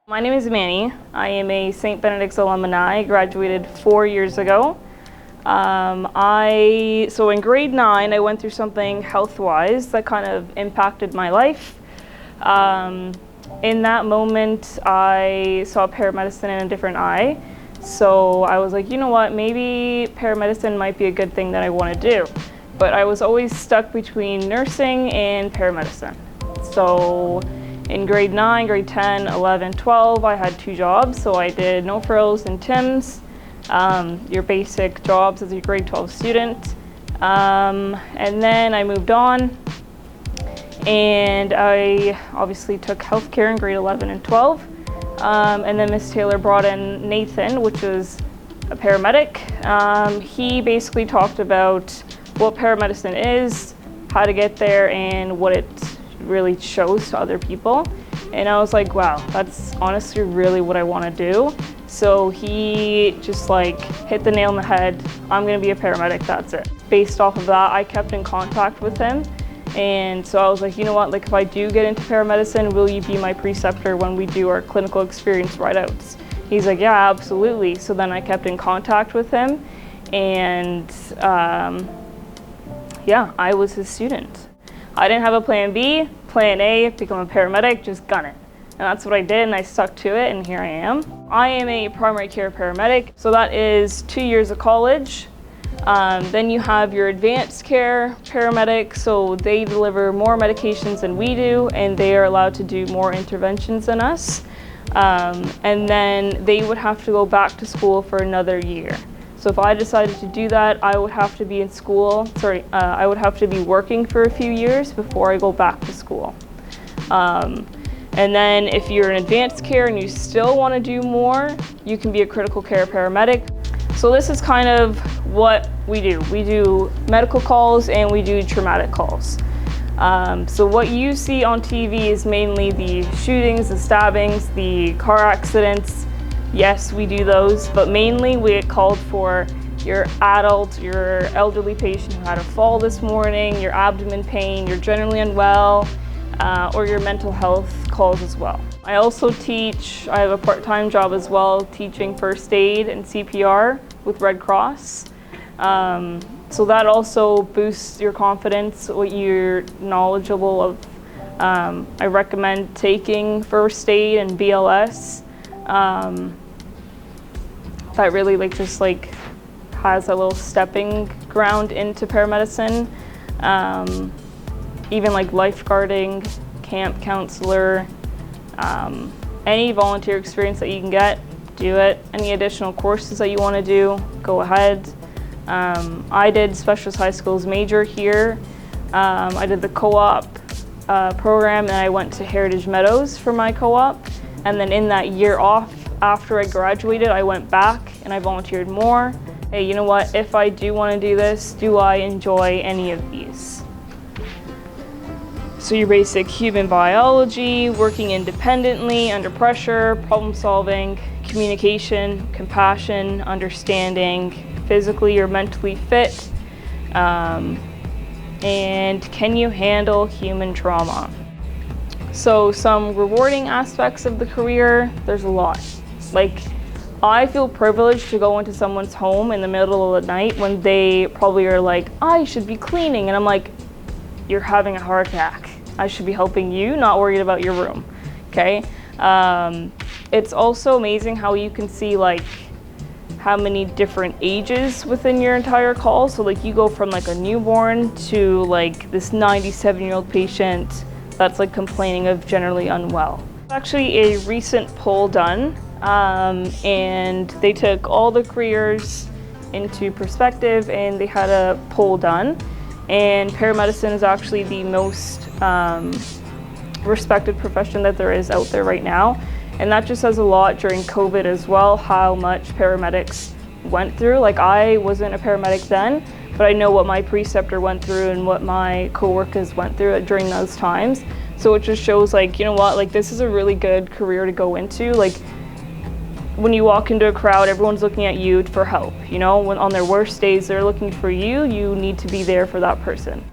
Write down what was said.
My name is Manny. I am a St. Benedict's alumni. I graduated 4 years ago. So in grade 9, I went through something health-wise that kind of impacted my life. In that moment, I saw paramedicine in a different eye. So I was like, you know what, maybe paramedicine might be a good thing that I want to do. But I was always stuck between nursing and paramedicine. So in grade 9, grade 10, 11, 12, I had 2 jobs. So I did no frills and TIMS, your basic jobs as a grade 12 student. And then I moved on, and I obviously took healthcare in grade 11 and 12. And then Miss Taylor brought in Nathan, which was a paramedic. He basically talked about what paramedicine is, how to get there, and what it really shows to other people. And I was like, wow, that's honestly really what I want to do. So he just like hit the nail on the head. I'm going to be a paramedic, that's it. Based off of that, I kept in contact with him. And so I was like, you know what, like if I do get into paramedicine, will you be my preceptor when we do our clinical experience write-outs? He's like, yeah, absolutely. So then I kept in contact with him, and yeah, I was his student. I didn't have a plan B, plan A, become a paramedic, just gun it. And that's what I did, and I stuck to it, and here I am. I am a primary care paramedic, so that is 2 years of college. Then you have your advanced care paramedic, so they deliver more medications than we do, and they are allowed to do more interventions than us. And then they would have to go back to school for another year. So if I decided to do that, I would have to be in school, I would have to be working for a few years before I go back to school. And then if you're in advanced care and you still want to do more, you can be a critical care paramedic. So this is kind of what we do. We do medical calls and we do traumatic calls. So what you see on TV is mainly the shootings, the stabbings, the car accidents. Yes, we do those, but mainly we get called for your adult, your elderly patient who had a fall this morning, your abdomen pain, you're generally unwell, or your mental health calls as well. I also teach, I have a part-time job as well, teaching first aid and CPR with Red Cross. So that also boosts your confidence, what you're knowledgeable of. I recommend taking first aid and BLS. That really has a little stepping ground into paramedicine. Even like lifeguarding, camp counselor, any volunteer experience that you can get, do it. Any additional courses that you want to do, go ahead. I did Specialist High Schools major here. I did the co-op program, and I went to Heritage Meadows for my co-op. And then in that year off, after I graduated, I went back and I volunteered more. Hey, you know what, if I do want to do this, do I enjoy any of these? So your basic human biology, working independently, under pressure, problem solving, communication, compassion, understanding, physically or mentally fit, and can you handle human trauma? So some rewarding aspects of the career, there's a lot. Like, I feel privileged to go into someone's home in the middle of the night when they probably are like, I should be cleaning, and I'm like, you're having a heart attack. I should be helping you, not worried about your room, okay? It's also amazing how you can see like how many different ages within your entire call. So like you go from like a newborn to like this 97-year-old patient that's like complaining of generally unwell. Actually a recent poll done, and they took all the careers into perspective and they had a poll done, and paramedicine is actually the most respected profession that there is out there right now. And that just says a lot during COVID as well, how much paramedics went through. Like, I wasn't a paramedic then, but I know what my preceptor went through and what my coworkers went through during those times. So it just shows like, you know what, like this is a really good career to go into. Like when you walk into a crowd, everyone's looking at you for help. You know, when on their worst days, they're looking for you, you need to be there for that person.